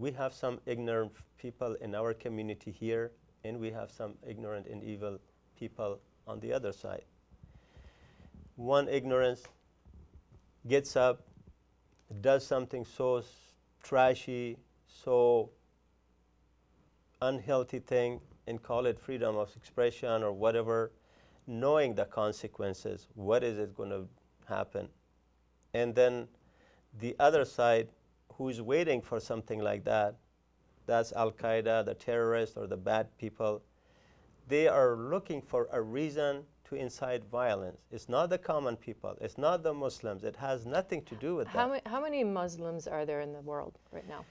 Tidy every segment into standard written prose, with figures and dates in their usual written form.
we have some ignorant people in our community here, and we have some ignorant and evil people on the other side. One ignorance gets up, does something so trashy, so unhealthy thing, and call it freedom of expression or whatever, knowing the consequences. What is it going to happen? And then the other side, who is waiting for something like that, that's Al-Qaeda, the terrorists, or the bad people. They are looking for a reason to incite violence. It's not the common people. It's not the Muslims. It has nothing to do with that. How many Muslims are there in the world right now?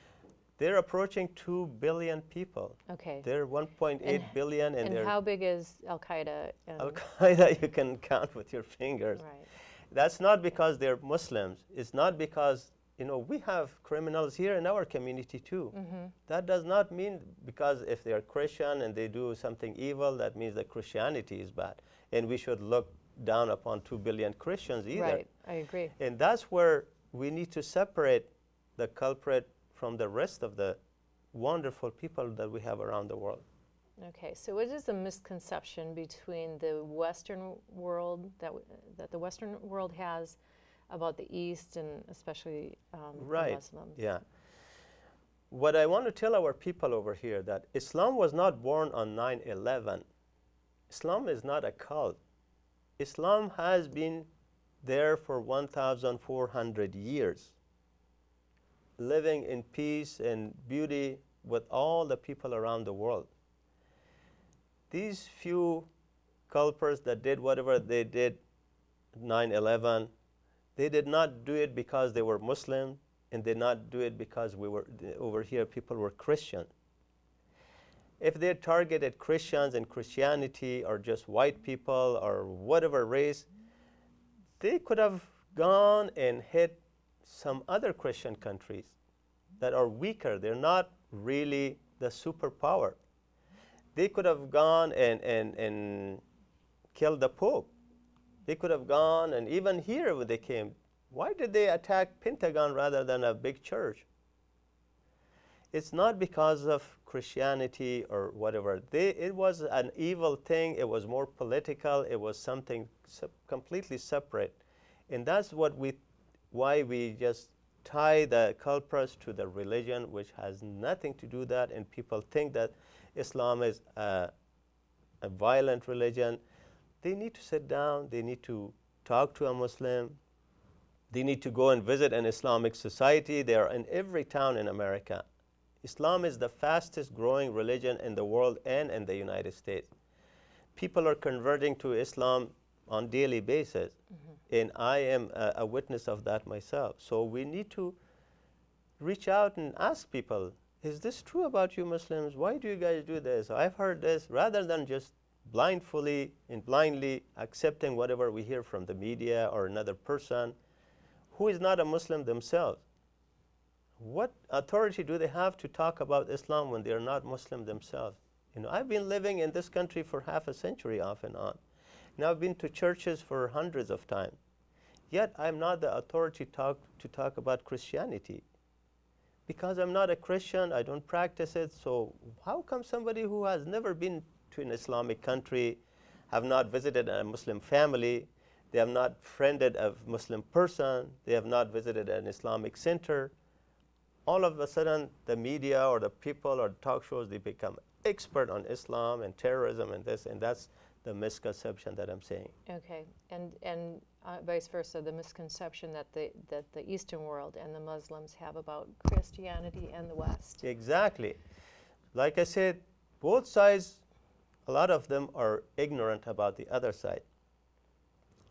They're approaching 2 billion people. Okay. They're 1.8 billion. And how big is Al-Qaeda? Al-Qaeda you can count with your fingers. Right. That's not because they're Muslims. It's not because, you know, we have criminals here in our community too. Mm-hmm. That does not mean because if they're Christian and they do something evil, that means that Christianity is bad. And we should look down upon 2 billion Christians either. Right, I agree. And that's where we need to separate the culprit from the rest of the wonderful people that we have around the world. Okay, so what is the misconception between the Western world that the Western world has about the East and especially right. Muslims? Yeah. What I want to tell our people over here that Islam was not born on 9/11. Islam is not a cult. Islam has been there for 1,400 years, living in peace and beauty with all the people around the world. These few culprits that did whatever they did 9/11, they did not do it because they were Muslim, and did not do it because we were over here people were Christian. If they targeted Christians and Christianity or just white people or whatever race, they could have gone and hit some other Christian countries that are weaker. They're not really the superpower. They could have gone and killed the Pope. They could have gone, and even here when they came, why did they attack Pentagon rather than a big church? It's not because of Christianity or whatever. It was an evil thing. It was more political. It was something completely separate. And that's why we just tie the culprits to the religion, which has nothing to do with that. And people think that Islam is a violent religion. They need to sit down. They need to talk to a Muslim. They need to go and visit an Islamic society. They are in every town in America. Islam is the fastest growing religion in the world and in the United States. People are converting to Islam on a daily basis. Mm-hmm. And I am a witness of that myself. So we need to reach out and ask people, is this true about you Muslims? Why do you guys do this? I've heard this, rather than just blindly accepting whatever we hear from the media or another person who is not a Muslim themselves. What authority do they have to talk about Islam when they're not Muslim themselves? You know, I've been living in this country for half a century off and on. Now I've been to churches for hundreds of times. Yet I'm not the authority to talk about Christianity. Because I'm not a Christian, I don't practice it, so how come somebody who has never been to an Islamic country, have not visited a Muslim family, they have not friended a Muslim person, they have not visited an Islamic center, all of a sudden the media or the people or the talk shows, they become expert on Islam and terrorism and this, and that's the misconception that I'm saying. Okay, and vice versa, the misconception that the Eastern world and the Muslims have about Christianity and the West. Exactly. Like I said, both sides, a lot of them are ignorant about the other side.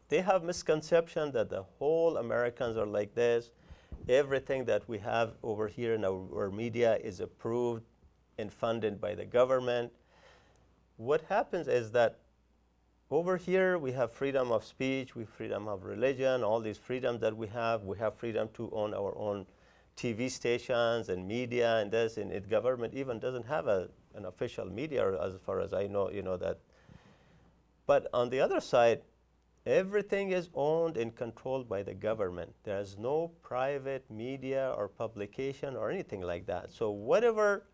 They have misconception that the whole Americans are like this. Everything that we have over here in our media is approved and funded by the government. What happens is that over here we have freedom of speech, we have freedom of religion, all these freedoms that we have. We have freedom to own our own TV stations and media and this, and the government even doesn't have an official media as far as I know, you know that. But on the other side, Everything is owned and controlled by the government. There's no private media or publication or anything like that. So whatever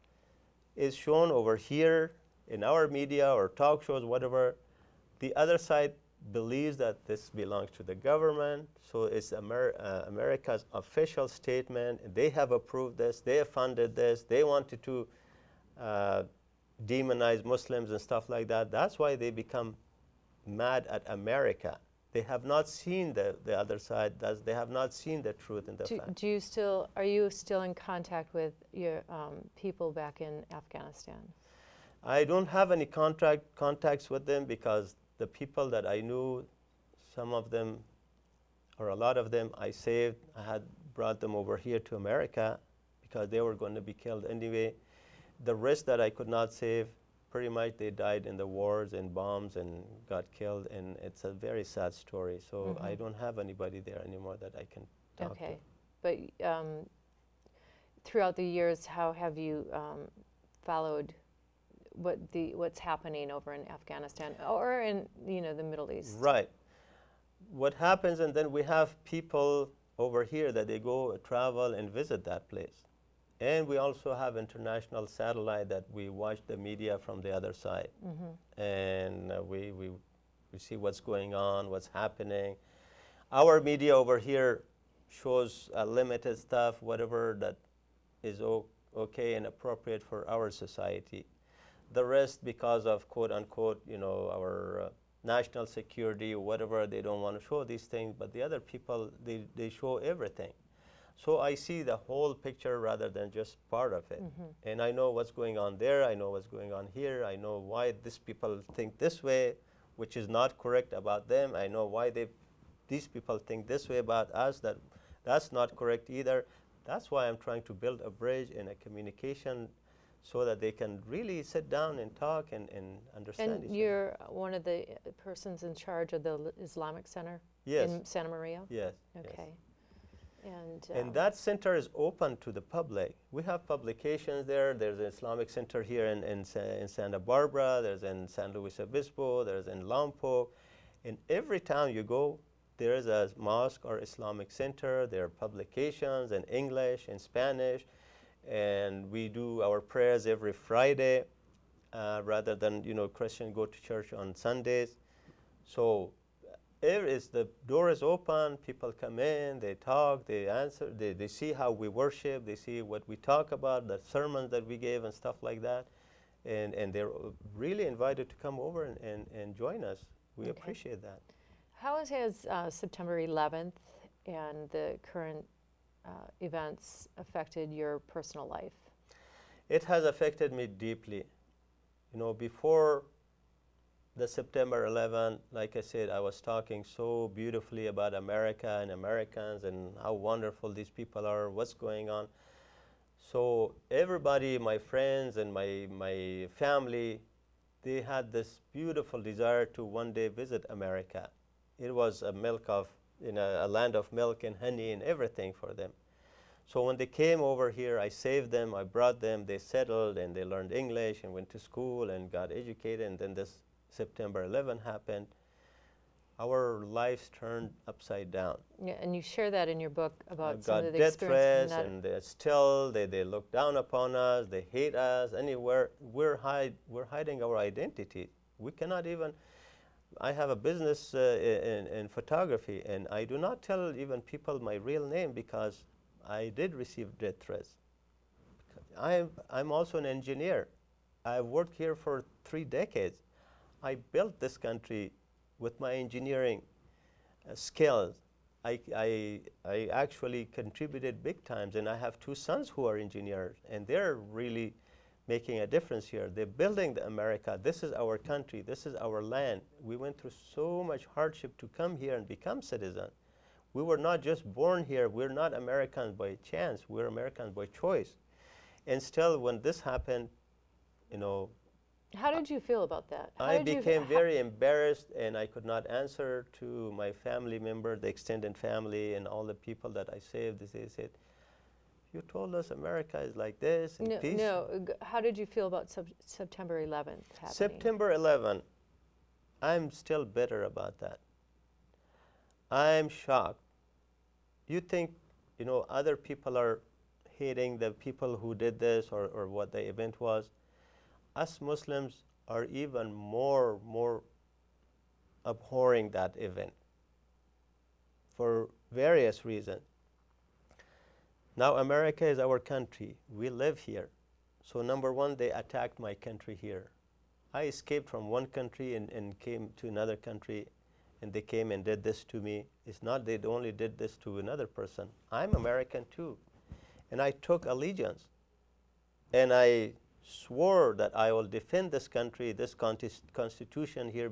is shown over here in our media or talk shows, whatever, the other side believes that this belongs to the government. So it's America's official statement. They have approved this. They have funded this. They wanted to demonize Muslims and stuff like that. That's why they become mad at America. They have not seen the other side. They have not seen the truth in the fact. Are you still in contact with your people back in Afghanistan? I don't have any contacts with them because the people that I knew, some of them or a lot of them I saved. I had brought them over here to America because they were going to be killed anyway. The rest that I could not save, pretty much they died in the wars and bombs and got killed, and it's a very sad story. So I don't have anybody there anymore that I can talk to. Okay, but throughout the years, how have you followed what's happening over in Afghanistan or in the Middle East? Right. What happens, and then we have people over here that they go travel and visit that place. And we also have international satellite that we watch the media from the other side. And we see what's going on, what's happening. Our media over here shows limited stuff, whatever that is okay and appropriate for our society. The rest, because of quote unquote, our national security or whatever, they don't want to show these things, but the other people, they show everything. So I see the whole picture rather than just part of it. And I know what's going on there, I know what's going on here, I know why these people think this way, which is not correct about them. I know why these people think this way about us, that's not correct either. That's why I'm trying to build a bridge and a communication so that they can really sit down and talk and understand each other. And you're one of the persons in charge of the Islamic Center in Santa Maria? Yes. Okay. Yes. And that center is open to the public. We have publications there. There's an Islamic Center here in Santa Barbara. There's in San Luis Obispo. There's in Lompoc. In every town you go, there is a mosque or Islamic center. There are publications in English, in Spanish. And we do our prayers every Friday rather than, Christians go to church on Sundays. So the door is open, people come in, they talk, they answer, they see how we worship, they see what we talk about, the sermons that we gave and stuff like that. And they're really invited to come over and join us. We appreciate that. How has September 11th and the current events affected your personal life? It has affected me deeply. Before the September 11th, like I said, I was talking so beautifully about America and Americans and how wonderful these people are, what's going on. So everybody, my friends and my family, they had this beautiful desire to one day visit America. It was a land of milk and honey and everything for them. So when they came over here, I saved them, I brought them, they settled and they learned English and went to school and got educated, and then this September 11 happened. Our lives turned upside down. Yeah, and you share that in your book about some of the death threats, and they look down upon us, they hate us. Anywhere we're hiding our identity. We cannot even. I have a business in photography, and I do not tell even people my real name because I did receive death threats. I'm also an engineer. I've worked here for 3 decades. I built this country with my engineering skills. I actually contributed big times, and I have 2 sons who are engineers, and they're really making a difference here. They're building America. This is our country. This is our land. We went through so much hardship to come here and become citizens. We were not just born here. We're not Americans by chance. We're Americans by choice. And still, when this happened, how did you feel about that? I became very embarrassed, and I could not answer to my family member, the extended family, and all the people that I saved. They said, "You told us America is like this and peace." No, how did you feel about September 11th happening? September 11, I'm still bitter about that. I'm shocked. You think, other people are hating the people who did this or what the event was. Us Muslims are even more abhorring that event for various reasons. Now America is our country. We live here. So number one, they attacked my country here. I escaped from one country and came to another country, and they came and did this to me. It's not they only did this to another person. I'm American too. And I took allegiance. And I swore that I will defend this country, this constitution here.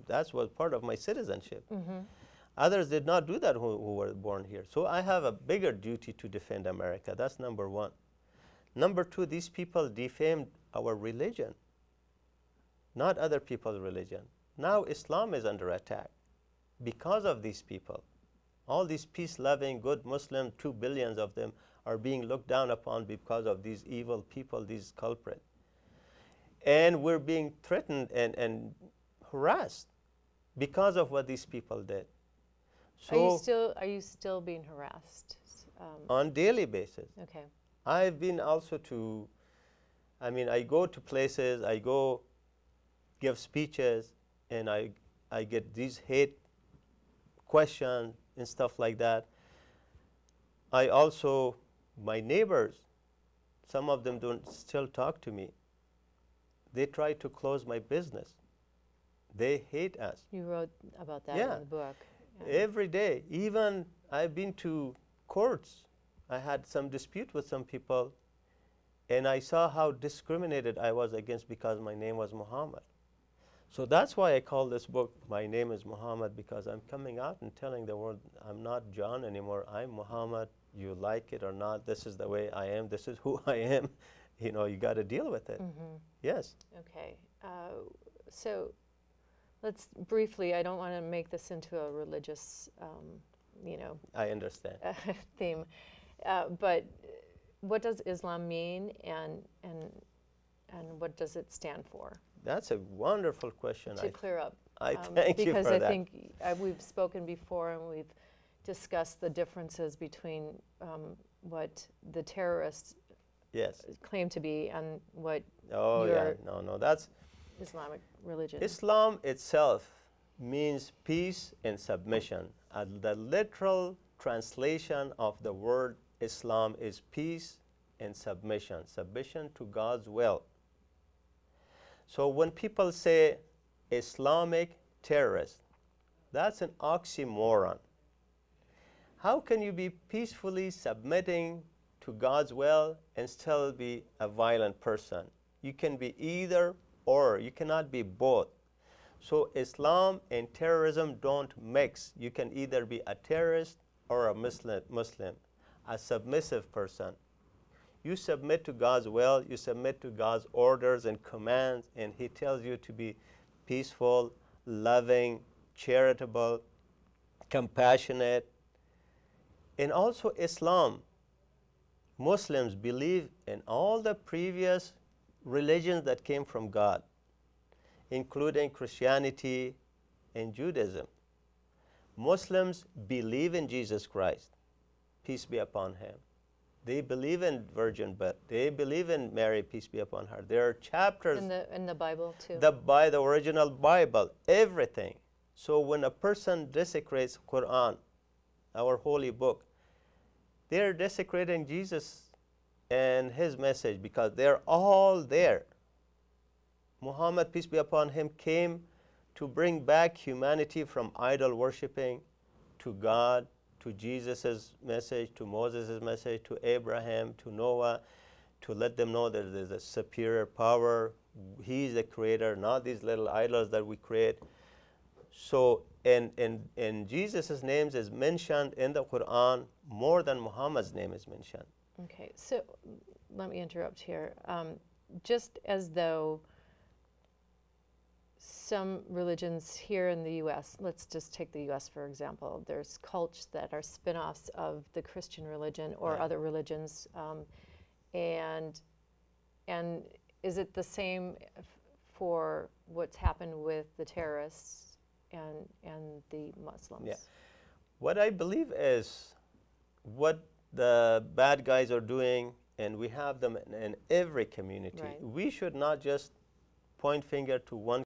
That was part of my citizenship. Mm-hmm. Others did not do that who were born here. So I have a bigger duty to defend America. That's number one. Number two, these people defamed our religion, not other people's religion. Now Islam is under attack because of these people. All these peace-loving, good Muslims, 2 billion of them, are being looked down upon because of these evil people, these culprits. And we're being threatened and harassed because of what these people did. So Are you still being harassed? on daily basis. Okay. I've been also I go to places, I go give speeches, and I get these hate questions and stuff like that. I also, my neighbors, some of them don't still talk to me. They try to close my business. They hate us. You wrote about that Yeah. in the book. Every day. Even I've been to courts. I had some dispute with some people, and I saw how discriminated I was against because my name was Muhammad. So that's why I call this book, My Name is Muhammad, because I'm coming out and telling the world I'm not John anymore. I'm Muhammad. You like it or not, this is the way I am. This is who I am. You got to deal with it. Mm-hmm. Yes. Okay. So let's briefly, I don't want to make this into a religious, I understand. theme, but what does Islam mean, and what does it stand for? That's a wonderful question. To clear up. I thank you for that. Because I think we've spoken before, and we've discussed the differences between what the terrorists Yes. claim to be and what Oh, yeah. No, that's Islamic religion. Islam itself means peace and submission. The literal translation of the word Islam is peace and submission, submission to God's will. So when people say Islamic terrorist, that's an oxymoron. How can you be peacefully submitting to God's will and still be a violent person? You can be either or. You cannot be both. So Islam and terrorism don't mix. You can either be a terrorist or a Muslim, a submissive person. You submit to God's will, you submit to God's orders and commands, and He tells you to be peaceful, loving, charitable, compassionate. And also Islam, Muslims believe in all the previous religions that came from God, including Christianity and Judaism. Muslims believe in Jesus Christ, peace be upon Him. They believe in virgin birth. They believe in Mary, peace be upon her. There are chapters in the Bible too. By the original Bible, everything. So when a person desecrates Quran, our holy book, they're desecrating Jesus and His message because they're all there. Muhammad, peace be upon him, came to bring back humanity from idol worshiping to God, to Jesus' message, to Moses' message, to Abraham, to Noah, to let them know that there's a superior power. He's the creator, not these little idols that we create. So, and Jesus' name is mentioned in the Quran more than Muhammad's name is mentioned. Okay, so let me interrupt here. Just as though some religions here in the U.S., let's just take the U.S. for example, there's cults that are spin-offs of the Christian religion or Right. other religions, and is it the same for what's happened with the terrorists and the Muslims? Yeah. What I believe is what the bad guys are doing, and we have them in every community. Right. We should not just point finger to one